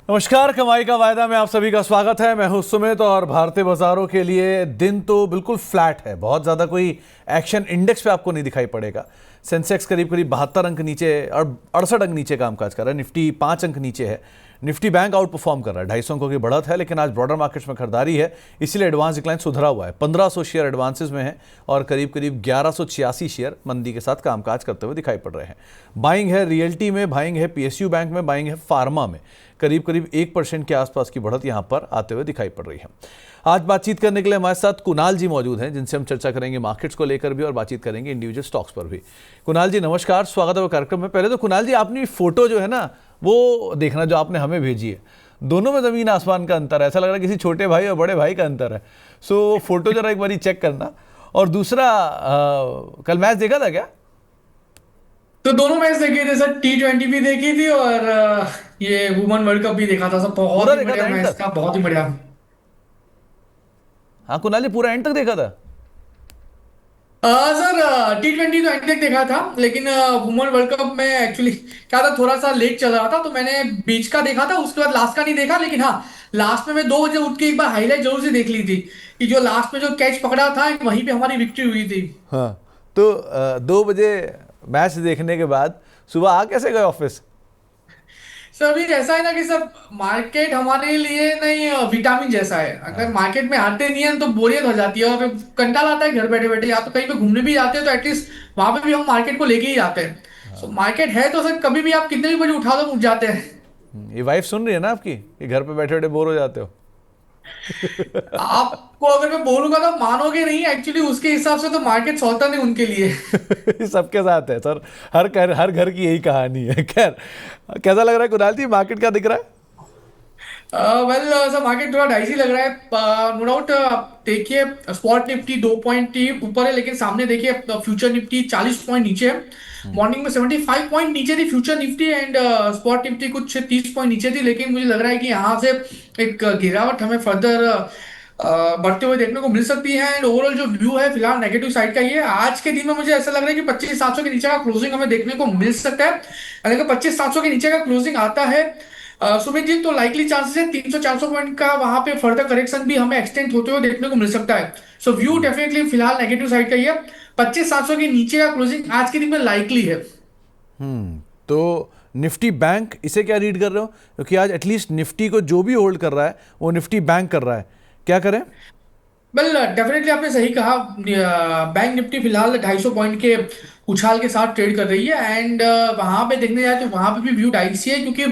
नमस्कार, कमाई का वायदा में आप सभी का स्वागत है। मैं हूं सुमित और भारतीय बाजारों के लिए दिन तो बिल्कुल फ्लैट है। बहुत ज़्यादा कोई एक्शन इंडेक्स पे आपको नहीं दिखाई पड़ेगा। सेंसेक्स करीब करीब 72 अंक नीचे और 68 अंक नीचे कामकाज कर रहा है। निफ्टी 5 अंक नीचे है। निफ्टी बैंक आउट परफॉर्म कर रहा है, 250 अंकों की बढ़त है, लेकिन आज ब्रॉडर मार्केट्स में खरीदारी है, इसीलिए एडवांस डिक्लाइन सुधरा हुआ है। 1500 शेयर एडवांसेस में है और करीब करीब 1186 शेयर मंदी के साथ कामकाज करते हुए दिखाई पड़ रहे हैं। बाइंग है रियल्टी में, बाइंग है पीएसयू बैंक में, बाइंग है फार्मा में। करीब करीब 1% के आसपास की बढ़त यहां पर आते हुए दिखाई पड़ रही है। आज बातचीत करने के लिए हमारे साथ कुणाल जी मौजूद हैं, जिनसे हम चर्चा करेंगे मार्केट्स को लेकर भी और बातचीत करेंगे इंडिविजुअल स्टॉक्स पर भी। कुणाल जी नमस्कार, स्वागत है कार्यक्रम में। पहले तो कुणाल जी, आपने फोटो जो है ना वो देखना जो आपने हमें भेजी है, दोनों में जमीन आसमान का अंतर है। ऐसा लग रहा है किसी छोटे भाई और बड़े भाई का अंतर है। सो फोटो जरा एक बार चेक करना। और दूसरा, कल मैच देखा था क्या? तो दोनों मैच देखे थे सर। T20 भी देखी थी और ये वुमेन वर्ल्ड कप भी देखा था सर। बहुत पूरा ही देखा बढ़िया था एंड मैच तक? था, बहुत ही बढ़िया। हाँ कुणाल जी, पूरा एंड तक देखा था? सर T20 तो एंड तक देखा था, लेकिन वुमेन वर्ल्ड कप में एक्चुअली क्या था, थोड़ा सा लेट चल रहा था तो मैंने बीच का देखा था, उसके बाद लास्ट का नहीं देखा। लेकिन हाँ, लास्ट में मैं 2 बजे उठ के एक बार हाईलाइट जरूर से देख ली थी कि जो लास्ट में जो कैच पकड़ा था वहीं पे हमारी विक्ट्री हुई थी। हाँ, तो 2 बजे मैच देखने के बाद सुबह आ कैसे गए ऑफिस? सर अभी ऐसा है ना कि सब मार्केट हमारे लिए नहीं विटामिन जैसा है। अगर हाँ। मार्केट में आते नहीं है तो बोरियत हो जाती है और फिर कंटाला आता है घर बैठे बैठे। या तो कहीं पे घूमने भी जाते हैं तो एटलीस्ट वहां पे भी हम मार्केट को लेके ही जाते हैं। सो हाँ। मार्केट है तो सर कभी भी आप कितने भी बजे उठा दो उठ जाते हैं। ये वाइफ सुन रही है ना आपकी कि घर पे बैठे बैठे बोर हो जाते हो? आपको अगर मैं बोलूंगा तो मानोगे नहीं, एक्चुअली उसके हिसाब से तो मार्केट सौता नहीं उनके लिए। सबके साथ है सर। हर घर की यही कहानी है। खैर, कैसा लग रहा है कुणाल जी, मार्केट क्या दिख रहा है? वेल सर, मार्केट थोड़ा डाइसी लग रहा है, नो डाउट। आप देखिए, स्पॉट निफ्टी 2 पॉइंट ही ऊपर है, लेकिन सामने देखिए फ्यूचर निफ्टी 40 पॉइंट नीचे है। मॉर्निंग में 75 पॉइंट नीचे थी future Nifty and spot Nifty कुछ 30 पॉइंट नीचे थी। लेकिन मुझे लग रहा है कि यहाँ से एक गिरावट हमें फर्दर बढ़ते हुए देखने को मिल सकती है। एंड ओवरऑल जो व्यू है फिलहाल नेगेटिव साइड का ही है। आज के दिन में मुझे ऐसा लग रहा है कि 25,700 के नीचे का क्लोजिंग हमें देखने को मिल सकता है। अगर 25,700 के नीचे का क्लोजिंग आता है सुमित जी, तो लाइकली चांसेस है 300-400 पॉइंट का वहां पे फर्दर करेक्शन भी हमें एक्सटेंड होते हुए देखने को मिल सकता है। सो व्यू डेफिनेटली फिलहाल नेगेटिव साइड का ही है। 25,700 के नीचे का क्लोजिंग आज के दिन में लाइकली है। तो निफ्टी बैंक, इसे क्या रीड कर रहे हो? क्योंकि आज एटलीस्ट निफ्टी को जो भी होल्ड कर रहा है वो निफ्टी बैंक कर रहा है। क्या करें? वेल डेफिनेटली आपने सही कहा। बैंक निफ्टी फिलहाल 250 पॉइंट के उछाल के साथ ट्रेड कर रही है एंड वहां पे देखने जाए तो वहां पे भी व्यू डाइसी है, क्योंकि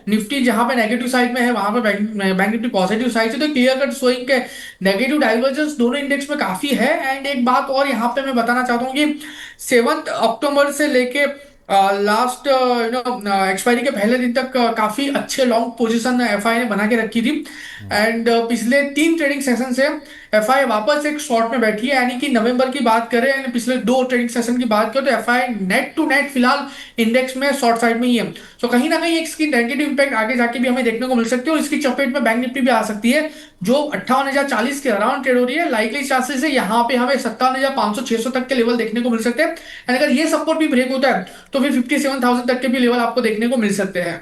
निफ्टी जहां पे नेगेटिव साइड में है वहां पे बैंक निफ्टी पॉजिटिव साइड से, तो क्लियर कट शोइंग के नेगेटिव डाइवर्जेंस दोनों इंडेक्स में काफी है। एंड एक बात और यहाँ पे मैं बताना चाहता हूँ कि 7 अक्टूबर से लेके लास्ट एक्सपायरी के पहले दिन तक काफी अच्छे लॉन्ग पोजीशन एफआई ने बना के रखी थी। एंड पिछले 3 ट्रेडिंग सेशन से एफआई वापस एक शॉर्ट में बैठी है। यानी कि नवंबर की बात करें एंड पिछले 2 ट्रेडिंग सेशन की बात करें तो एफआई नेट टू नेट फिलहाल इंडेक्स में शॉर्ट साइड में ही है। तो कहीं ना कहीं इसकी नेगेटिव इंपैक्ट आगे जाके भी हमें देखने को मिल सकती है और इसकी चपेट में बैंक निफ्टी भी आ सकती है, जो 58,040 के अराउंड ट्रेड हो रही है। लाइकली चांसेस है यहाँ पे हमें 57,500-600 तक के लेवल देखने को मिल सकते हैं। एंड अगर ये सपोर्ट भी ब्रेक होता है तो फिर 57,000 तक के भी लेवल आपको देखने को मिल सकते हैं।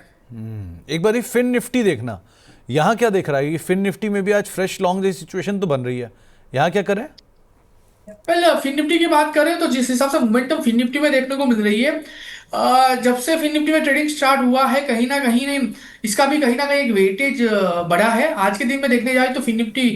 एक बार फिन निफ्टी देखना, यहाँ क्या देख रहा है कि फिन निफ्टी में भी आज फ्रेश लॉन्ग जैसी सिचुएशन तो बन रही है। यहाँ क्या करें? वेल फिन निफ्टी की बात करें तो जिस हिसाब से मोमेंटम फिन निफ्टी में देखने को मिल रही है, जब से फिन निफ्टी में ट्रेडिंग स्टार्ट हुआ है कहीं ना कहीं नहीं, इसका भी कहीं ना कहीं एक वेटेज बढ़ा है। आज के दिन में देखने जाए तो फिन निफ्टी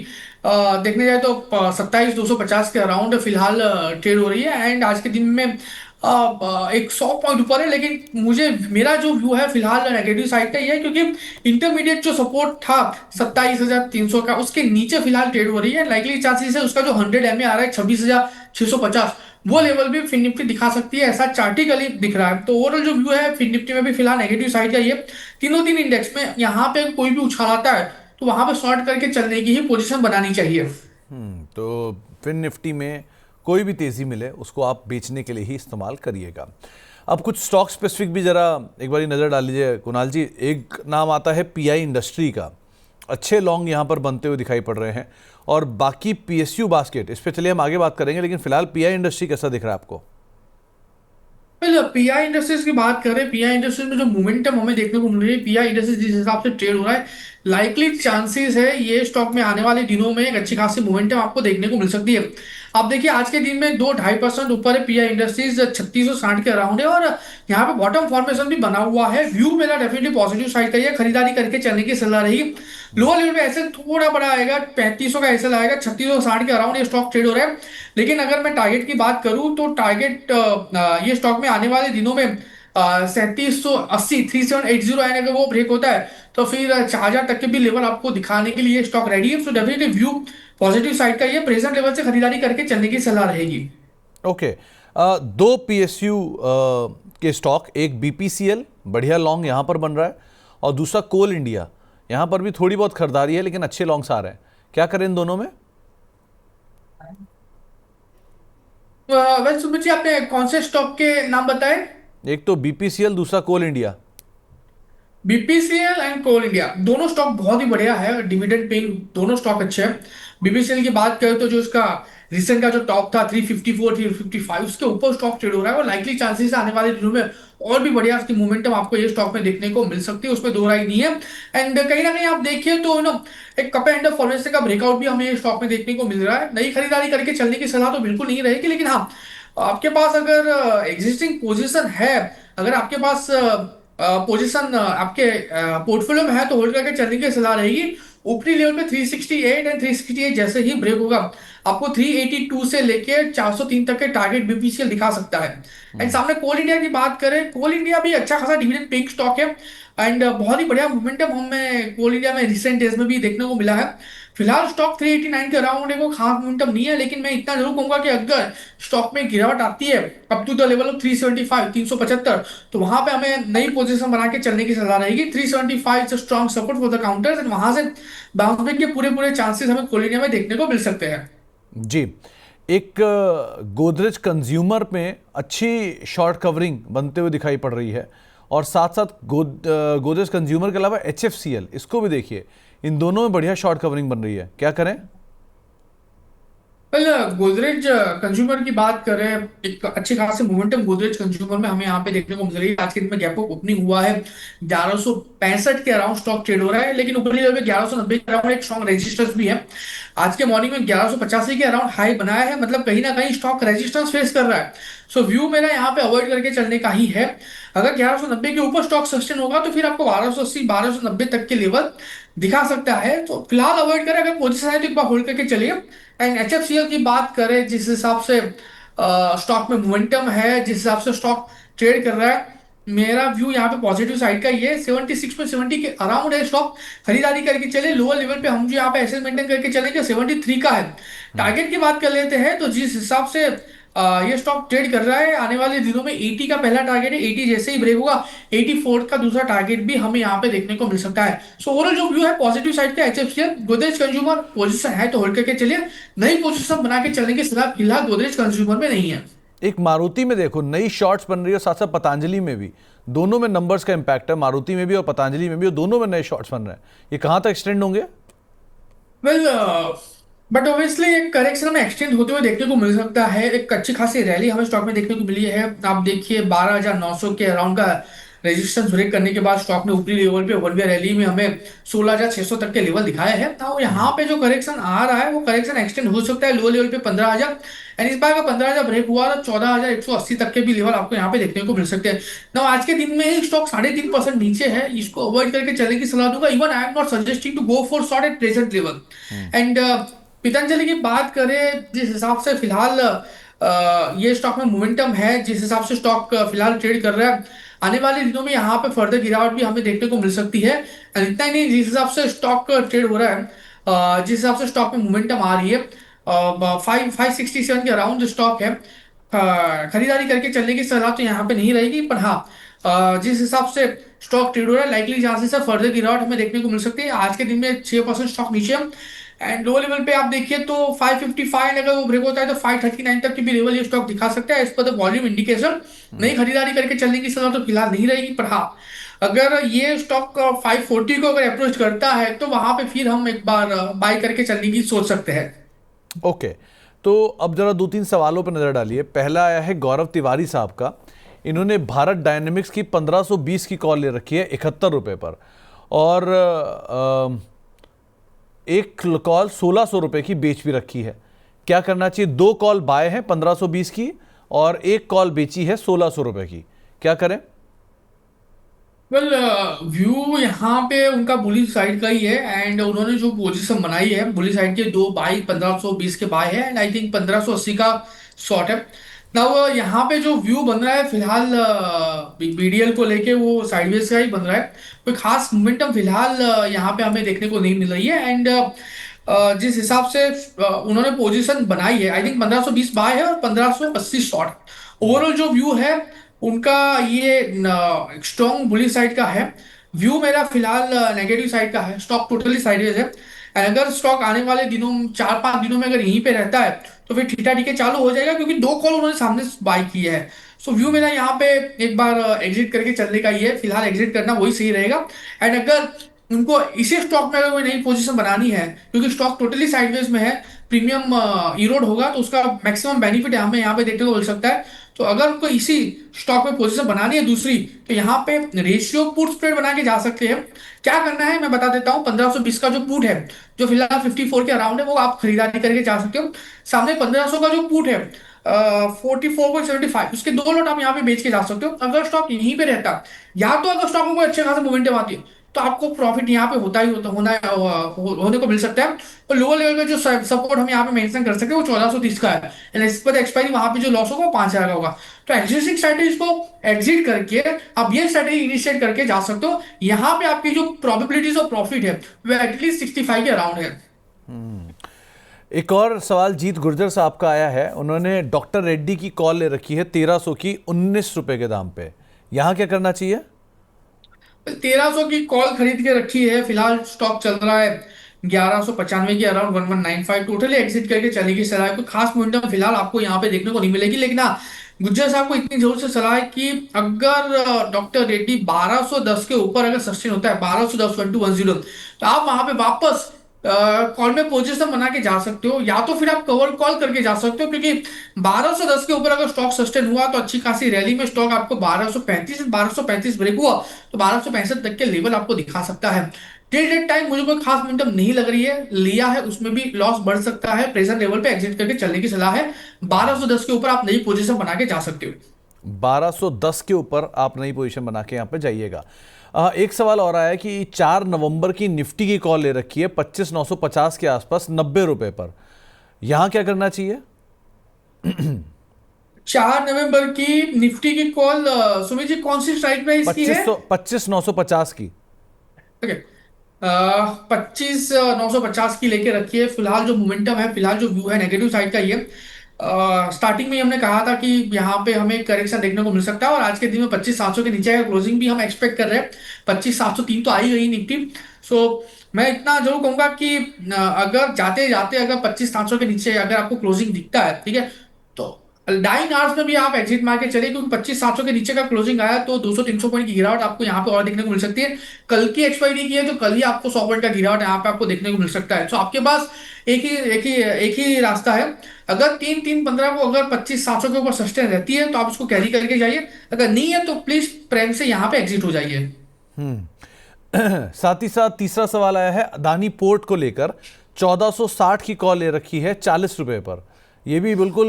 देखने जाए तो 27,250 के अराउंड फिलहाल ट्रेड हो रही है। एंड आज के दिन में एक 100 पॉइंट ऊपर है। लेकिन मुझे मेरा जो व्यू है फिलहाल नेगेटिव साइड का ही है, क्योंकि इंटरमीडिएट जो सपोर्ट था 27,300 का, उसके नीचे फिलहाल ट्रेड हो रही है। लाइकली चांसेस है उसका जो 100 MA आ रहा है 26,650, वो लेवल भी फिन निफ्टी दिखा सकती है, ऐसा चार्टिकली दिख रहा है। तो ओवरऑल जो व्यू है फिन निफ्टी में भी फिलहाल नेगेटिव साइड का ही है। तीनों तीन इंडेक्स में यहाँ पे कोई भी उछाल आता है तो वहां पे शॉर्ट करके चलने की ही पोजीशन बनानी चाहिए। तो फिन निफ्टी में कोई भी तेज़ी मिले उसको आप बेचने के लिए ही इस्तेमाल करिएगा। अब कुछ स्टॉक स्पेसिफिक भी ज़रा एक बार नज़र डाल लीजिए कुणाल जी। एक नाम आता है पीआई इंडस्ट्री का, अच्छे लॉन्ग यहाँ पर बनते हुए दिखाई पड़ रहे हैं। और बाकी पीएसयू बास्केट, इस पर चलिए हम आगे बात करेंगे, लेकिन फिलहाल पीआई इंडस्ट्री कैसा दिख रहा है आपको? पहले पीआई इंडस्ट्रीज की बात करें, पीआई इंडस्ट्रीज में जो मोमेंटम हमें देखने को मिल रही है, पीआई इंडस्ट्रीज जिस हिसाब से ट्रेड हो रहा है, लाइकली चांसेस है ये स्टॉक में आने वाले दिनों में एक अच्छी खासी मोमेंटम आपको देखने को मिल सकती है। आप देखिए आज के दिन में 2-2.5% ऊपर है पीआई इंडस्ट्रीज, 3660 के अराउंड है, और यहाँ पे बॉटम फॉर्मेशन भी बना हुआ है। व्यू मेरा डेफिनेटली पॉजिटिव साइड का ही है, खरीदारी करके चलने की सलाह रहेगी। लोअर लेवल पे ऐसे थोड़ा बड़ा आएगा, 3500 का ऐसे आएगा, 3660 के अराउंड ये स्टॉक ट्रेड हो रहा है। लेकिन अगर मैं टारगेट की बात करूं तो टारगेट ये स्टॉक में आने वाले दिनों में 3780, 3780 एंड अगर वो ब्रेक होता है तो फिर 4000 तक के भी लेवल आपको दिखाने के लिए स्टॉक रेडी है। So definitely view positive side का ये प्रेजेंट लेवल से खरीदारी करके चलने की सलाह रहेगी। ओके। दो पीएसयू के स्टॉक, एक बीपीसीएल बढ़िया लॉन्ग यहाँ पर बन रहा है और दूसरा कोल इंडिया, यहाँ पर भी थोड़ी बहुत खरीदारी है लेकिन अच्छे लॉन्ग्स आ रहे हैं। क्या करें इन दोनों में? वैसे सुमित जी आपने कौन से स्टॉक के नाम बताए? एक तो बीपीसीएल, दूसरा कोल इंडिया। बीपीसीएल एंड कोल इंडिया दोनों स्टॉक बहुत ही बढ़िया है, डिविडेंड पेइंग दोनों स्टॉक अच्छे हैं। बीपीसीएल की बात करें तो जो इसका रिसेंट का जो टॉप था 354 355 उसके ऊपर स्टॉक ट्रेड हो रहा है, और लाइकली चांसेस आने वाले दिनों में और भी बढ़िया इसकी मोमेंटम आपको ये स्टॉक में देखने को मिल सकती है, उसमें दो राय नहीं है। एंड कहीं ना कहीं आप देखिए तो एक कप एंड फॉर्मेशन का ब्रेकआउट भी हमें स्टॉक में देखने को मिल रहा है। नई खरीदारी करके चलने की सलाह तो बिल्कुल नहीं रहेगी, लेकिन हाँ आपके पास अगर एग्जिस्टिंग पोजीशन है, अगर आपके पास पोजीशन आपके पोर्टफोलियो में है तो होल्ड करके चलने की सलाह रहेगी। ऊपरी लेवल पे 368 एंड 368 जैसे ही ब्रेक होगा आपको 382 से लेके 403 तक के टारगेट बीपीसीएल दिखा सकता है। एंड सामने कोल इंडिया की बात करें, कोल इंडिया भी अच्छा खासा डिविडेंड पेइंग स्टॉक है, एंड बहुत ही बढ़िया मोमेंटम हमें कोल इंडिया में रिसेंट डेज में भी देखने को मिला है। फिलहाल स्टॉक 389 के अराउंड है, को खास मोमेंटम नहीं है, लेकिन मैं इतना जरूर कहूंगा कि अगर स्टॉक में गिरावट आती है up to the level of 375 375, तो वहां पे हमें नई पोजीशन बना के चलने की सलाह रहेगी। 375 is strong support for the counters, and वहां से बाउंस बैक के पूरे पूरे चांसेस हमें कोल इंडिया में देखने को मिल सकते हैं। जी। एक गोदरेज कंज्यूमर में अच्छी शॉर्ट कवरिंग बनते हुए दिखाई पड़ रही है, और साथ साथ गोदरेज कंज्यूमर के अलावा एचएफसीएल, इसको भी देखिए, इन दोनों में बढ़िया शॉर्ट कवरिंग बन रही है। क्या करें? वेल गोदरेज कंज्यूमर की बात करें, एक अच्छी खासी मोमेंटम गोदरेज कंज्यूमर में हमें यहाँ पे देखने को मिल रही है। आज के दिन में गैप अप ओपनिंग हुआ है, 1165 के अराउंड स्टॉक ट्रेड हो रहा है, लेकिन ऊपरी लेवल पे 1190 के अराउंड एक स्ट्रॉन्ग रेजिस्टेंस भी है। आज के मॉर्निंग में 1185 के अराउंड हाई बनाया है, मतलब कहीं ना कहीं स्टॉक रेजिस्टेंस फेस कर रहा है। सो व्यू मेरा यहाँ पे अवॉइड करके चलने का ही है। अगर 1190 के ऊपर स्टॉक सस्टेन होगा तो फिर आपको 1280 1290 तक के लेवल दिखा सकता है, तो फिलहाल अवॉइड करें। अगर पोजिशन है तो एक बार होल्ड करके चलिए। एंड एचएफसीएल की बात करें, जिस हिसाब से स्टॉक में मोमेंटम है, जिस हिसाब से स्टॉक ट्रेड कर रहा है, मेरा व्यू यहाँ पे पॉजिटिव साइड का ही है। 76 में 70 के अराउंड है स्टॉक, खरीदारी करके चले। लोअर लेवल पे हम जो यहाँ पे ऐसे मेंटेन करके चलेंगे 73 का है। टारगेट की बात कर लेते हैं तो जिस हिसाब से ये स्टॉक ट्रेड कर रहा है, आने वाले दिनों में 80 का पहला टारगेट है, 80 जैसे ही ब्रेक होगा 84 का दूसरा टारगेट भी हमें यहाँ पे देखने को मिल सकता है। सो ओवरऑल जो व्यू है पॉजिटिव साइड का एचएफसीएल। गोदरेज कंज्यूमर पोजीशन है तो होल्ड करके चलिए, नई पोजीशन बना के चलने की सलाह फिलहाल गोदरेज कंज्यूमर में नहीं है। एक मारुति में देखो नई शॉर्ट्स बन रही है, साथ साथ पतंजलि में भी, दोनों में नंबर्स का इंपैक्ट है, मारुति में भी और पतंजलि में भी, और दोनों में नए शॉर्ट्स बन रहे हैं। ये कहां तक एक्सटेंड होंगे? वेल बट ऑब्वियसली एक करेक्शन हमें एक्सटेंड होते हुए देखने को मिल सकता है। एक अच्छी खासी रैली हमें स्टॉक में देखने को मिली है। आप देखिए 12900 के अराउंड का रेजिस्टेंस ब्रेक करने के बाद स्टॉक ने ऊपरी लेवल पे वन वे रैली में हमें 16600 तक के लेवल दिखाए हैं। तो यहाँ पे जो करेक्शन आ रहा है वो करेक्शन एक्सटेंड हो सकता है लो लेवल पे 15000, एंड इस बार का 15000 ब्रेक हुआ तो 14180 तक के भी लेवल आपको यहाँ पे देखने को मिल सकते हैं। ना आज के दिन में ही स्टॉक 3.5% नीचे है, इसको अवॉइड करके चलने की सलाह दूंगा। Even I am not suggesting to go for short at present level. And Patanjali की बात करें, जिस हिसाब से फिलहाल ये स्टॉक में मोमेंटम है, जिस हिसाब से स्टॉक फिलहाल ट्रेड कर रहा है, आने वाले दिनों में यहाँ पे फर्दर गिरावट भी हमें देखने को मिल सकती है। And इतना ही नहीं, जिस हिसाब से स्टॉक ट्रेड हो रहा है, जिस हिसाब से स्टॉक में मोमेंटम आ रही है, 567 के अराउंड स्टॉक है। खरीदारी करके चलने की सलाह तो यहाँ पे नहीं रहेगी, पर हाँ जिस हिसाब से स्टॉक ट्रेड हो रहा है लाइकली चांसेस है फर्दर गिरावट हमें देखने को मिल सकती है। आज के दिन में 6% स्टॉक नीचे है। एंड लो लेवल पे आप देखिए तो 555 अगर वो ब्रेक होता है तो 539 तक की भी लेवल ये स्टॉक दिखा सकता है as per the volume indication. नई खरीदारी करके चलने की सलाह तो फिलहाल नहीं रहेगी, पर हाँ अगर ये स्टॉक 540 को अगर अप्रोच करता है तो वहां पे फिर हम एक बार बाय करके चलने की सोच सकते हैं। ओके। तो अब जरा दो तीन सवालों पर नजर डालिए। पहला आया है गौरव तिवारी साहब का, इन्होंने भारत डायनेमिक्स की 1520 की कॉल ले रखी है 71 रुपए पर, और एक कॉल 1600 रुपए की बेच भी रखी है। क्या करना चाहिए? दो कॉल बाय है 1520 की और एक कॉल बेची है 1600 रुपए की, क्या करें? वेल, व्यू यहाँ पे उनका बुलिश साइड का ही है, एंड उन्होंने जो पोजीशन बनाई है बुलिश साइड के, दो बाई 1520 के बाय है, एंड आई थिंक 1580 का शॉर्ट है। ना वो यहाँ पे जो व्यू बन रहा है फिलहाल बीडीएल को लेके वो साइडवेज का ही बन रहा है। कोई खास मोमेंटम फिलहाल यहाँ पे हमें देखने को नहीं मिल रही है। एंड जिस हिसाब से उन्होंने पोजीशन बनाई है, आई थिंक 1520 बाय है और 1580 शॉर्ट। ओवरऑल जो व्यू है उनका, ये स्ट्रॉन्ग बुलिश साइड का है। व्यू मेरा फिलहाल नेगेटिव साइड का है, स्टॉक टोटली साइडवेज है। And अगर स्टॉक आने वाले दिनों, 4-5 दिनों में अगर यहीं पे रहता है तो फिर ठीठा ठीके चालू हो जाएगा, क्योंकि दो कॉल उन्होंने सामने बाय की है। सो व्यू मेरा यहाँ पे एक बार एग्जिट करके चलने का ही है, फिलहाल एग्जिट करना वही सही रहेगा। एंड अगर उनको इसी स्टॉक में अगर कोई नई पोजीशन बनानी है, क्योंकि स्टॉक टोटली साइडवेज में है, प्रीमियम इरोड होगा तो उसका मैक्सिमम बेनिफिट हमें यहाँ पे देखने को मिल सकता है। तो अगर उनको इसी स्टॉक में पोजीशन बनानी है दूसरी, तो यहाँ पे रेशियो पुट स्प्रेड बना के जा सकते हैं। क्या करना है मैं बता देता हूँ। 1520 का जो पुट है, जो फिलहाल 54 के अराउंड है, वो आप खरीदारी करके जा सकते हो। सामने 1500 का जो पुट है 44.75, उसके दो लॉट आप यहाँ पे बेच के जा सकते हो। अगर स्टॉक यहीं पे रहता, या तो अगर स्टॉक में कोई अच्छे खासे मोमेंटम आती है, तो आपको प्रॉफिट यहाँ पे होता ही होने को मिल सकता है। और लोअर लेवल का जो सपोर्ट हम यहाँ पे मेंशन कर सकते हैं वो 1430 का है, एंड इस पर एक्सपायरी वहां पे जो लॉस होगा वो 5000 का होगा। तो एग्जिस्टिंग स्ट्रैटेजी को एग्जिट करके आप ये स्ट्रैटेजी इनिशिएट करके जा सकते हो। यहाँ पे आपकी जो प्रोबेबिलिटीज ऑफ प्रॉफिट है वो एटलीस्ट 65 के अराउंड है। एक और सवाल जीत गुर्जर साहब का आया है। उन्होंने डॉक्टर रेड्डी की कॉल ले रखी है 1300 की 19 रुपए के दाम पे। यहां क्या करना चाहिए? 1300 की कॉल खरीद के रखी है, फिलहाल स्टॉक चल रहा है 1195 के अराउंड, 1195 टोटली एग्जिट करके चलेगी सलाह। कोई खास मोमेंटम फिलहाल आपको यहाँ पे देखने को नहीं मिलेगी, लेकिन हाँ, गुज्जर साहब को इतनी जरूर से सलाह है कि अगर डॉक्टर रेड्डी 1210 के ऊपर अगर सस्टेन होता है, 1210 तो आप वहां पे वापस कॉल में पोजीशन बना के जा सकते हो, या तो फिर आप कवर कॉल करके जा सकते हो, क्योंकि 1210 के ऊपर अगर स्टॉक सस्टेन हुआ तो अच्छी खासी रैली में स्टॉक आपको 1235 ब्रेक हुआ तो 1265 तक के लेवल आपको दिखा सकता है। टिल डेट टाइम मुझे कोई खास मोमेंटम नहीं लग रही है, लिया है उसमें भी लॉस बढ़ सकता है, प्रेजेंट लेवल पे एग्जिट करके चलने की सलाह है। 1210 के ऊपर आप नई पोजीशन बना के जा सकते हो। 1210 के ऊपर आप नई पोजीशन बना के यहाँ पे जाइएगा। एक सवाल और आया है कि 4 नवंबर की निफ्टी की कॉल ले रखी है 25,950 के आसपास 90 रुपए पर। यहां क्या करना चाहिए? 4 नवंबर की निफ्टी की कॉल, सुमित जी कौन सी स्ट्राइक प्राइस की है? 25,950 की। ओके, 25,950 की लेके रखी है। फिलहाल जो मोमेंटम है, फिलहाल जो व्यू है नेगेटिव साइड का ही है। स्टार्टिंग में ही हमने कहा था कि यहाँ पे हमें करेक्शन देखने को मिल सकता है, और आज के दिन में 25,700 के नीचे का क्लोजिंग भी हम एक्सपेक्ट कर रहे हैं। 25,703 तो आ ही गई निफ्टी। सो मैं इतना जरूर कहूंगा कि अगर जाते जाते अगर 25,700 के नीचे अगर आपको क्लोजिंग दिखता है, ठीक है, तो डाइन आवर्स में भी आप एग्जिट मार के चले, क्योंकि 25,700 के नीचे का क्लोजिंग आया तो 200-300 पॉइंट की गिरावट आपको यहाँ पे और देखने को मिल सकती है। कल की एक्सपायरी की है तो कल ही आपको 100 पॉइंट का गिरावट यहाँ पे आपको देखने को मिल सकता है। तो आपके पास एक ही रास्ता है। अगर 3-3-15 को अगर 25,700 के ऊपर सस्टेन रहती है तो आप उसको कैरी करके जाइए, अगर नहीं है तो प्लीज प्रेम से यहाँ पे एग्जिट हो जाइए। साथ ही साथ तीसरा सवाल आया है अदानी पोर्ट को लेकर। 1460 की कॉल ले रखी है 40 रुपए पर। ये भी बिल्कुल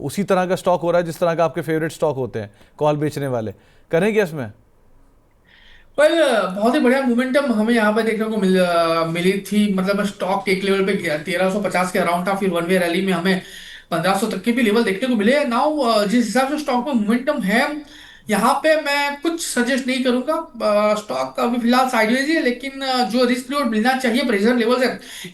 उसी तरह का स्टॉक हो रहा है जिस तरह का आपके फेवरेट स्टॉक होते हैं कॉल बेचने वाले। करेंगे इसमें? पर बहुत ही बढ़िया मोमेंटम हमें यहाँ पे देखने को मिली थी। मतलब स्टॉक एक लेवल पे 1350 के अराउंड था, फिर वन वे रैली में हमें 1500 तक के भी लेवल देखने को मिले। नाउ जिस हिसाब से स्टॉक में मोमेंटम है, यहाँ पे मैं कुछ सजेस्ट नहीं करूंगा। स्टॉक अभी फिलहाल साइडवेज ही है, लेकिन जो रिस्क रिवॉर्ड मिलना चाहिए प्रेजेंट लेवल से,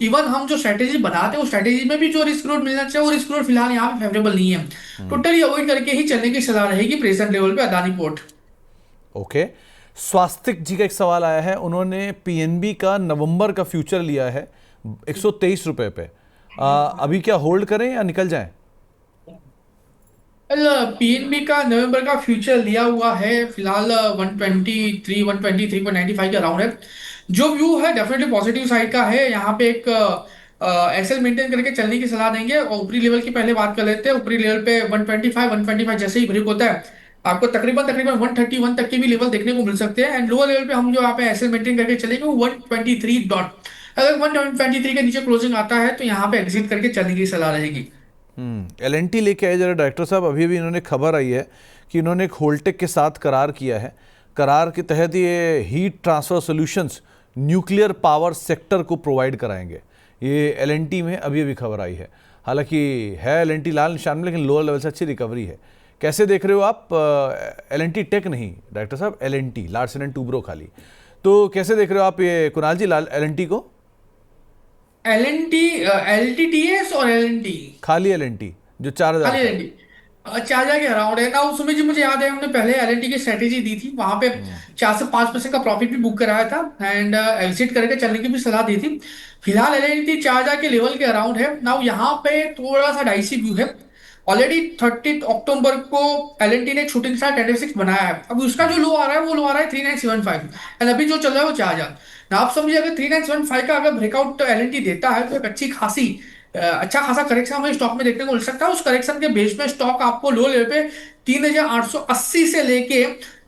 इवन हम जो स्ट्रेटेजी बनाते हैं उस स्ट्रेटेजी में भी जो रिस्क रिवॉर्ड मिलना चाहिए वो रिस्क रिवॉर्ड फिलहाल यहाँ पे फेवरेबल नहीं है। टोटली अवॉइड करके ही चलने की सलाह रहेगी प्रेजेंट लेवल पे अदानी पोर्ट। ओके। स्वास्तिक जी का एक सवाल आया है। उन्होंने पीएनबी का नवंबर का फ्यूचर लिया है 123 रुपए पे। अभी क्या होल्ड करें या निकल जाएं? पीएनबी का नवंबर का फ्यूचर लिया हुआ है, फिलहाल 123 के अराउंड है। जो व्यू है डेफिनेटली पॉजिटिव साइड का है। यहाँ पे एक एक्सेल मेंटेन करके चलने की सलाह देंगे, और ऊपरी लेवल की पहले बात कर लेते हैं। ऊपरी लेवल पे 125 जैसे ही ब्रेक होता है आपको तकरीबन तकरीबन 131 तक के भी लेवल देखने को मिल सकते हैं। एंड लोअर लेवल पे हम जो यहाँ पे ऐसे मेंटेन करके चलेंगे वो 123 डॉट। अगर 123 के नीचे क्लोजिंग आता है तो यहाँ पे एग्जिट करके चलने की सलाह रहेगी। एल लेके आए जरा डायरेक्टर साहब। अभी भी इन्होंने खबर आई है कि इन्होंने एक होल्टेक के साथ करार किया है। करार के तहत ये heat transfer solutions nuclear power sector को प्रोवाइड कराएंगे। ये एल में अभी अभी खबर आई है। हालांकि है एल लाल निशान में, लेकिन लोअर लेवल से अच्छी रिकवरी है। कैसे देख रहे हो आप? एल टेक नहीं डायरेक्टर साहब, एल लार्सन एंड टूब्रो खाली। तो कैसे देख रहे हो आप ये कुणाल जी लाल एल को? LTTS और LNT, खाली एल जो 4,000 खाली का है। LNT 4,000 के अराउंड है ना। सुमित जी मुझे याद है हमने पहले LNT की स्ट्रेटेजी दी थी, वहां पे 4 से 5% का प्रॉफिट भी बुक कराया था एंड एग्जिट करके चलने की भी सलाह दी थी। फिलहाल LNT 4,000 के लेवल के अराउंड है ना। यहाँ पे थोड़ा सा डाइसी व्यू है। ऑलरेडी 30 अक्टूबर को LNT ने एक शूटिंग स्टार कैंडलस्टिक्स बनाया है। अब उसका जो लो आ रहा है वो लो आ रहा है 3975 एंड अभी जो चल रहा है वो 4,000 ना। आप समझिए अगर 3975 का अगर ब्रेकआउट LNT देता है तो एक अच्छी खासी अच्छा खासा करेक्शन हमें स्टॉक में देखने को मिल सकता है। उस करेक्शन के बेस में स्टॉक आपको लो लेवल पे 3,880 से लेके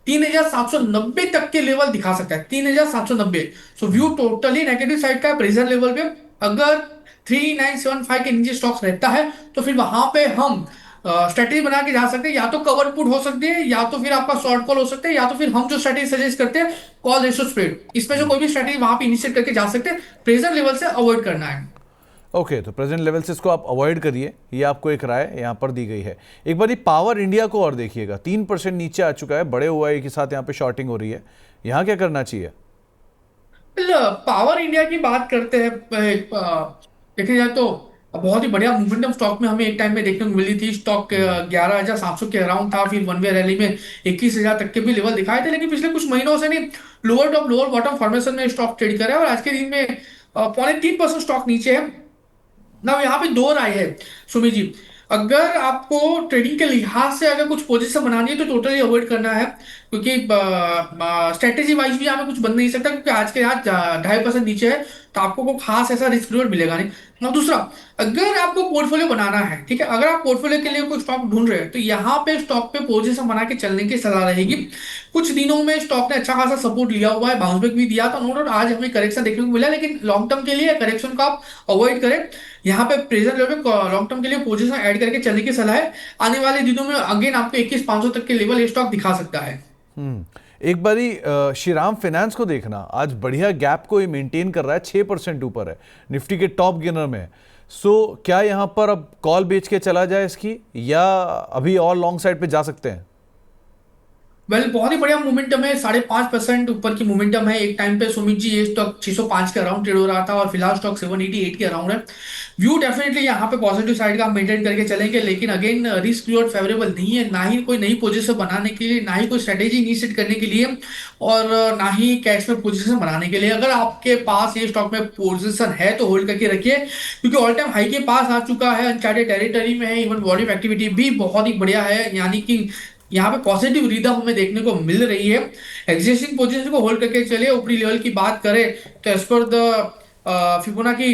3,790 तक के लेवल दिखा सकता है। 3,790। सो व्यू टोटली नेगेटिव साइड का प्रेशर लेवल पे। अगर 3975 के नीचे स्टॉक्स रहता है तो फिर वहां पे हम स्ट्रेटेजी बना के जा सकते हैं। या तो कवर पुट हो सकती है, या तो फिर आपका शॉर्ट कॉल हो सकता है, या तो फिर हम जो स्ट्रेटेजी सजेस्ट करते हैं कॉल रेशो स्प्रेड, इसमें से कोई भी स्ट्रेटेजी वहां पे इनिशिएट करके जा सकते हैं। प्रेशर लेवल से अवॉइड करना है। ओके, तो प्रेजेंट लेवल से इसको आप अवॉइड करिए, ये आपको एक राय यहाँ पर दी गई है। एक बार ये पावर इंडिया को और देखिएगा, 3% नीचे आ चुका है, बड़े हुआ के साथ यहाँ पे शॉर्टिंग हो रही है। यहाँ क्या करना चाहिए? पावर इंडिया की बात करते हैं। देखा जाए तो बहुत ही बढ़िया मोमेंटम स्टॉक में हमें एक टाइम में देखने को मिली थी। स्टॉक 11,700 के अराउंड था, फिर वन वे रैली में 21,000 तक के भी लेवल दिखाए थे। लेकिन पिछले कुछ महीनों से नहीं, lower top lower bottom formation में स्टॉक ट्रेड कर रहा है और आज के दिन में 0.3% स्टॉक नीचे है ना। यहाँ पे दो राय है सुमित जी। अगर आपको ट्रेडिंग के लिहाज से अगर कुछ पोजीशन बनानी है तो टोटली अवॉइड करना है, क्योंकि स्ट्रेटेजी वाइज भी यहाँ पे कुछ बन नहीं सकता, क्योंकि आज के आज 2.5% नीचे है तो आपको कोई खास ऐसा रिस्क रिवॉर्ड मिलेगा नहीं। और दूसरा, अगर आपको पोर्टफोलियो बनाना है, ठीक है, अगर आप पोर्टफोलियो के लिए कोई स्टॉक ढूंढ रहे हैं तो यहाँ पे स्टॉक पे पोजीशन बना के चलने की सलाह रहेगी। कुछ दिनों में स्टॉक ने अच्छा खासा सपोर्ट लिया हुआ है, बाउंस बैक भी दिया था, नो डाउट आज हमें करेक्शन देखने को मिला, लेकिन लॉन्ग टर्म के लिए करेक्शन को आप अवॉइड करें। यहाँ पे प्रेजेंट लेवल पे लॉन्ग टर्म के लिए पोजीशन ऐड करके चलने की सलाह है। आने वाले दिनों में अगेन आपको 21,500 तक के लेवल ये स्टॉक दिखा सकता है। एक बारी श्रीराम फाइनेंस को देखना, आज बढ़िया गैप को ये मेंटेन कर रहा है, 6% ऊपर है, निफ्टी के टॉप गेनर में है। सो क्या यहाँ पर अब कॉल बेच के चला जाए इसकी, या अभी और लॉन्ग साइड पे जा सकते हैं? बहुत ही बढ़िया मोमेंटम है, 5.5% ऊपर की मोमेंटम है। एक टाइम पे सुमित जी ये स्टॉक 605 के अराउंड ट्रेड हो रहा था और फिलहाल स्टॉक 788 के अराउंड है। व्यू डेफिनेटली यहाँ पे पॉजिटिव साइड का मेंटेन करके चलेंगे, लेकिन अगेन रिस्क रिवॉर्ड फेवरेबल नहीं है, ना ही कोई नई पोजीशन बनाने के लिए, ना ही कोई स्ट्रेटेजी इनिशिएट करने के लिए, और ना ही कैश में पोजीशन बनाने के लिए। अगर आपके पास ये स्टॉक में पोजीशन है तो होल्ड करके रखिए, क्योंकि ऑल टाइम हाई के पास आ चुका है, अनचार्टेड टेरिटरी में है। इवन वॉल्यूम एक्टिविटी भी बहुत ही बढ़िया है, यानी कि यहाँ पे पॉजिटिव रिदम हमें देखने को मिल रही है। एग्जिस्टिंग पोजीशन को होल्ड करके चलिए। ऊपरी लेवल की बात करें तो as per the Fibonacci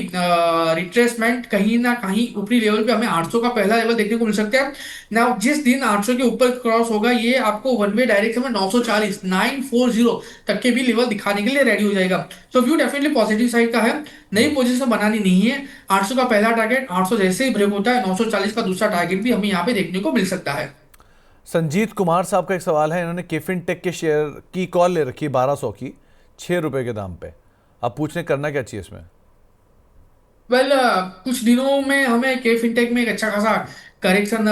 retracement कहीं ना कहीं ऊपरी लेवल पे हमें 800 का पहला लेवल देखने को मिल सकता है ना। जिस दिन 800 के ऊपर क्रॉस होगा ये आपको वन वे डायरेक्शन में 940 940 तक के भी लेवल दिखाने के लिए रेडी हो जाएगा। तो व्यू डेफिनेटली पॉजिटिव साइड का है। नई पोजीशन बनानी नहीं है। 800 का पहला टारगेट, 800 जैसे ही ब्रेक होता है 940 का दूसरा टारगेट भी हमें यहाँ पे देखने को मिल सकता है। संजीत कुमार साहब का एक सवाल है, इन्होंने केफिन टेक के शेयर की कॉल ले रखी है 1200 की, 6 रुपए के दाम पे। अब पूछने करना क्या चाहिए इसमें? कुछ दिनों में हमें के फिनटेक में एक अच्छा खासा करेक्शन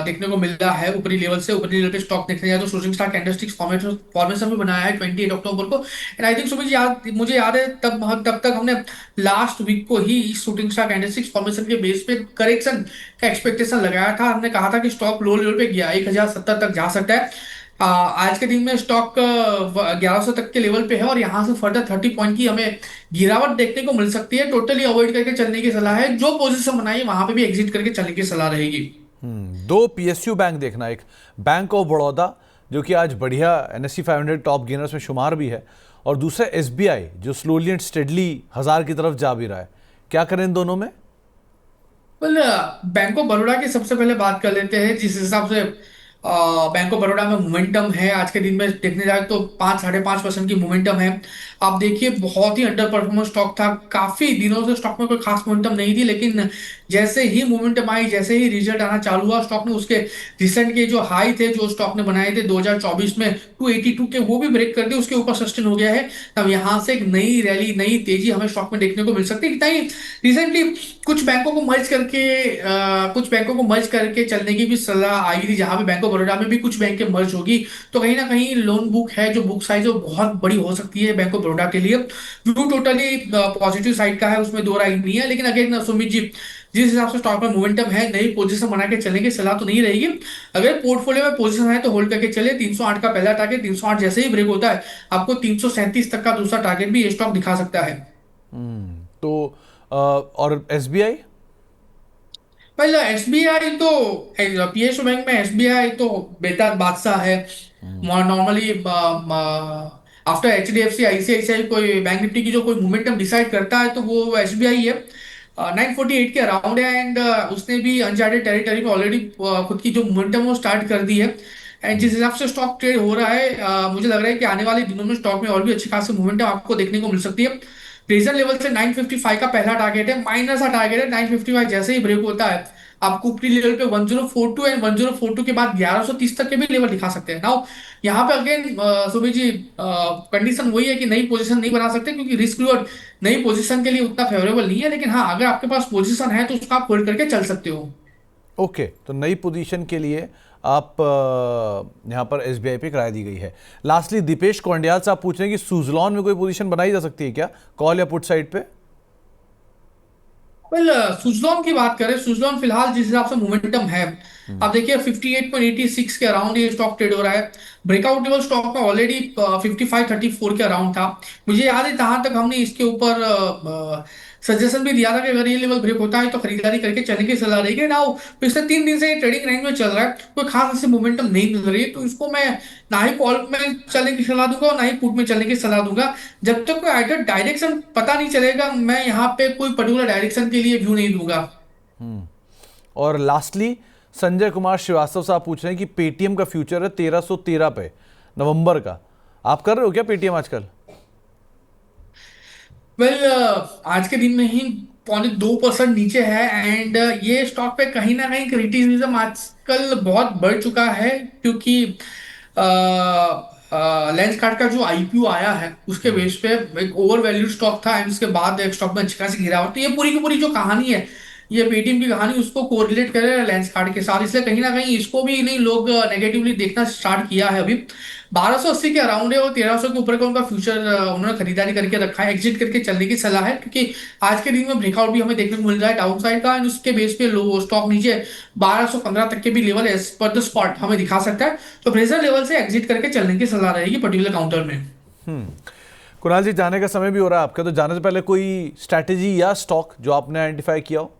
देखने को मिल रहा है ऊपरी लेवल से। ऊपरी लेवल पे स्टॉक देखने जाए तो शूटिंग स्टार कैंडलस्टिक्स फॉर्मेशन भी बनाया है 28 अक्टूबर को। एंड आई थिंक सुबह मुझे याद है तब तक हमने लास्ट वीक को ही शूटिंग स्टार कैंडलस्टिक्स फॉर्मेशन के बेस पे करेक्शन का एक्सपेक्टेशन लगाया था। हमने कहा था कि स्टॉक लो लेवल पे गया 1,070 तक जा सकता है। आज के दिन में स्टॉक 1,100 तक के लेवल पे है और यहाँ से फर्दर 30 पॉइंट की हमें गिरावट देखने को मिल सकती है। टोटली अवॉइड करके चलने की सलाह है। जो पोजीशन बनाई है वहां पे भी एग्जिट करके चलने की सलाह रहेगी। दो पीएसयू बैंक देखना, एक बैंक ऑफ बड़ौदा जो कि आज बढ़िया NSE 500 टॉप गेनर्स में शुमार भी है, और दूसरा SBI जो स्लोली एंड स्टेडली 1000 की तरफ जा भी रहा है। क्या करें इन दोनों में? बैंक ऑफ बड़ौदा की सबसे पहले बात कर लेते हैं। जिस हिसाब से बैंक ऑफ बड़ौदा में मोमेंटम है, आज के दिन में देखने जाए तो 5-5.5% की मोमेंटम है। आप देखिए बहुत ही अंडर परफॉर्मेंस स्टॉक था, काफी दिनों से स्टॉक में कोई खास मोमेंटम नहीं थी, लेकिन जैसे ही मोमेंटम आई, जैसे ही रिजल्ट आना चालू हुआ स्टॉक ने उसके रिसेंट के जो हाई थे जो स्टॉक ने बनाए थे 2024 में 282 के, वो भी ब्रेक कर दिए, उसके ऊपर सस्टेन हो गया है। अब यहाँ से एक नई रैली, नई तेजी हमें स्टॉक में देखने को मिल सकती है। इतना ही रिसेंटली कुछ बैंकों को मर्ज करके चलने की भी सलाह आई थी, जहां पे बैंक ऑफ बड़ौदा में भी कुछ बैंकें मर्ज होगी, तो कहीं ना कहीं लोन बुक है जो बुक साइज है वो बहुत बड़ी हो सकती है बैंक ऑफ बड़ौदा के लिए। व्यू टोटली पॉजिटिव साइड का है, उसमें दो राय नहीं है, लेकिन अगेन सुमित जी, जिस हिसाब से स्टॉक में मोमेंटम है, नई पोजीशन बना के चलने की सलाह तो नहीं रहेगी। अगर पोर्टफोलियो में पोजीशन है तो होल्ड करके चले। 308 का पहला टारगेट, 308 जैसे ही ब्रेक होता है आपको 337 तक का दूसरा टारगेट भी ये स्टॉक दिखा सकता है। तो और एसबीआई? भाई एसबीआई तो, पीएसयू बैंक में एसबीआई तो बेहतर बादशाह है। नॉर्मली आफ्टर एचडीएफसी आईसीआईसीआई कोई बैंक निफ्टी की जो कोई मोमेंटम डिसाइड करता है तो वो एसबीआई है। 948 के अराउंड है, एंड उसने भी अनचार्टेड टेरिटरी में ऑलरेडी खुद की जो मोमेंटम वो स्टार्ट कर दी है। एंड जिस हिसाब से स्टॉक ट्रेड हो रहा है, मुझे लग रहा है कि आने वाले दिनों में स्टॉक में और भी अच्छी खासी मोमेंटम आपको देखने को मिल सकती है। प्रेजेंट लेवल से 955 का पहला टारगेट है, माइनस का टारगेट है 955, जैसे ही ब्रेक होता है आपको ऊपरी लेवल पे 1042 एंड 1042 के बाद 1130 तक के भी लेवल दिखा सकते हैं। नाउ यहाँ पे अगेन सुबह जी, कंडीशन वही है कि नई पोजीशन नहीं बना सकते, क्योंकि रिस्क रिवॉर्ड नई पोजीशन के लिए उतना फेवरेबल नहीं है, लेकिन हाँ अगर आपके पास पोजीशन है तो उसका आप होल्ड करके चल सकते हो। ओके, तो नई पोजीशन के लिए आप यहाँ पर एसबीआई पे किराया दी गई है। लास्टली दीपेश कौंडियाल से आप पूछ रहे हैं कि सुजलॉन में कोई पोजीशन बनाई जा सकती है क्या, कॉल या पुट साइड पे? वेल, सुजलॉन की बात करें, सुजलॉन फिलहाल जिस हिसाब से मोमेंटम है, आप देखिए 58.86 के अराउंड ये स्टॉक ट्रेड हो रहा है। ब्रेकआउट लेवल स्टॉक में ऑलरेडी 55-34 के अराउंड था। मुझे याद है जहां तक हमने इसके ऊपर सजेशन भी दिया था कि अगर ये लेवल ब्रेक होता है तो खरीदारी करके चलने की सलाह रहेगी। नाउ पिछले 3 दिन से ये ट्रेडिंग रेंज में चल रहा है, कोई खास ऐसे मोमेंटम नहीं मिल रही है, तो इसको मैं ना ही कॉल में चलने की सलाह दूंगा और ना ही पुट में चलने की सलाह दूंगा। जब तक कोई आइडल डायरेक्शन पता नहीं चलेगा, मैं यहाँ पे कोई पर्टिकुलर डायरेक्शन के लिए व्यू नहीं दूंगा। और लास्टली संजय कुमार श्रीवास्तव साहब पूछ रहे हैं कि पेटीएम का फ्यूचर है 1313 पे नवंबर का, आप कर रहे हो क्या पेटीएम आजकल? वेल, आज के दिन में ही 0.2% नीचे है, एंड ये स्टॉक पे कहीं ना कहीं क्रिटिसिज्म आजकल बहुत बढ़ चुका है, क्योंकि लेंसकार्ट का जो आईपीओ आया है उसके बेस पे एक ओवर वैल्यूड स्टॉक था, एंड उसके बाद एक स्टॉक में अच्छी खासी गिरावट। तो ये पूरी की पूरी जो कहानी है, ये पेटीएम की कहानी, उसको कोरिलेट करे लेंसकार्ट के साथ, इसलिए कहीं ना कहीं इसको भी नहीं लोग नेगेटिवली देखना स्टार्ट किया है। अभी 1280 के अराउंड है और 1300 के ऊपर का उनका फ्यूचर उन्होंने खरीदारी करके रखा है, एग्जिट करके चलने की सलाह है, क्योंकि आज के दिन में ब्रेकआउट भी हमें देखने को मिल रहा है डाउन साइड का, एंड उसके बेस पे लो स्टॉक नीचे 1215 तक के भी level as per the spot हमें दिखा सकता है। तो प्रेशर लेवल से एग्जिट करके चलने की सलाह रहेगी पर्टिकुलर काउंटर में। कुणाल जी, जाने का समय भी हो रहा है आपका, तो जाने से पहले कोई स्ट्रैटेजी या स्टॉक जो आपने आइडेंटिफाई किया हो?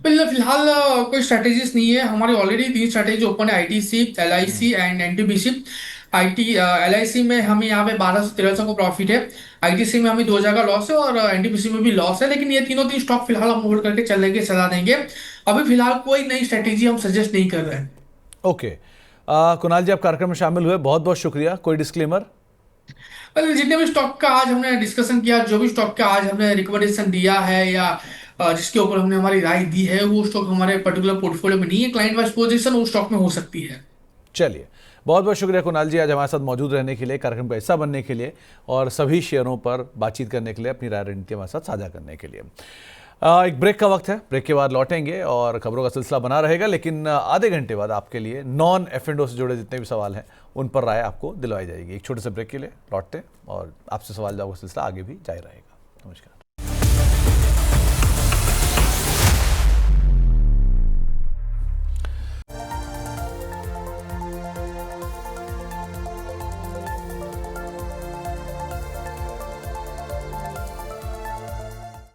फिलहाल कोई स्ट्रेटेजीज नहीं है हमारी, ऑलरेडी 3 स्ट्रेटेजी ओपन है, ITC, LIC and NTPC. LIC में हमें यहाँ पे 1200-1300 को प्रॉफिट है, आईटीसी में हमें 2000 का लॉस है, और एनटीपीसी में भी लॉस है, लेकिन ये तीन स्टॉक फिलहाल हम होल्ड करके चलने की सलाह देंगे। अभी फिलहाल कोई नई स्ट्रेटेजी हम सजेस्ट नहीं कर रहे हैं। ओके, कुणाल जी आप कार्यक्रम में शामिल हुए, बहुत बहुत शुक्रिया। कोई डिस्क्लेमर? जितने भी स्टॉक का आज हमने डिस्कशन किया, जो भी स्टॉक का आज हमने रिकमेंडेशन दिया है या जिसके ऊपर हमने हमारी राय दी है, वो स्टॉक हमारे पर्टिकुलर पोर्टफोलियो में नहीं है, क्लाइंट वाइज पोजीशन वो स्टॉक में हो सकती है। चलिए, बहुत बहुत शुक्रिया कुणाल जी आज हमारे साथ मौजूद रहने के लिए, कार्यक्रम का हिस्सा बनने के लिए और सभी शेयरों पर बातचीत करने के लिए, अपनी राय रणनीति हमारे साथ साझा करने के लिए। एक ब्रेक का वक्त है, ब्रेक के बाद लौटेंगे और खबरों का सिलसिला बना रहेगा, लेकिन आधे घंटे बाद आपके लिए नॉन F&O से जुड़े जितने भी सवाल हैं उन पर राय आपको दिलवाई जाएगी। एक छोटे से ब्रेक के लिए लौटते हैं और आपसे सवाल जवाब का सिलसिला आगे भी जारी रहेगा। नमस्कार।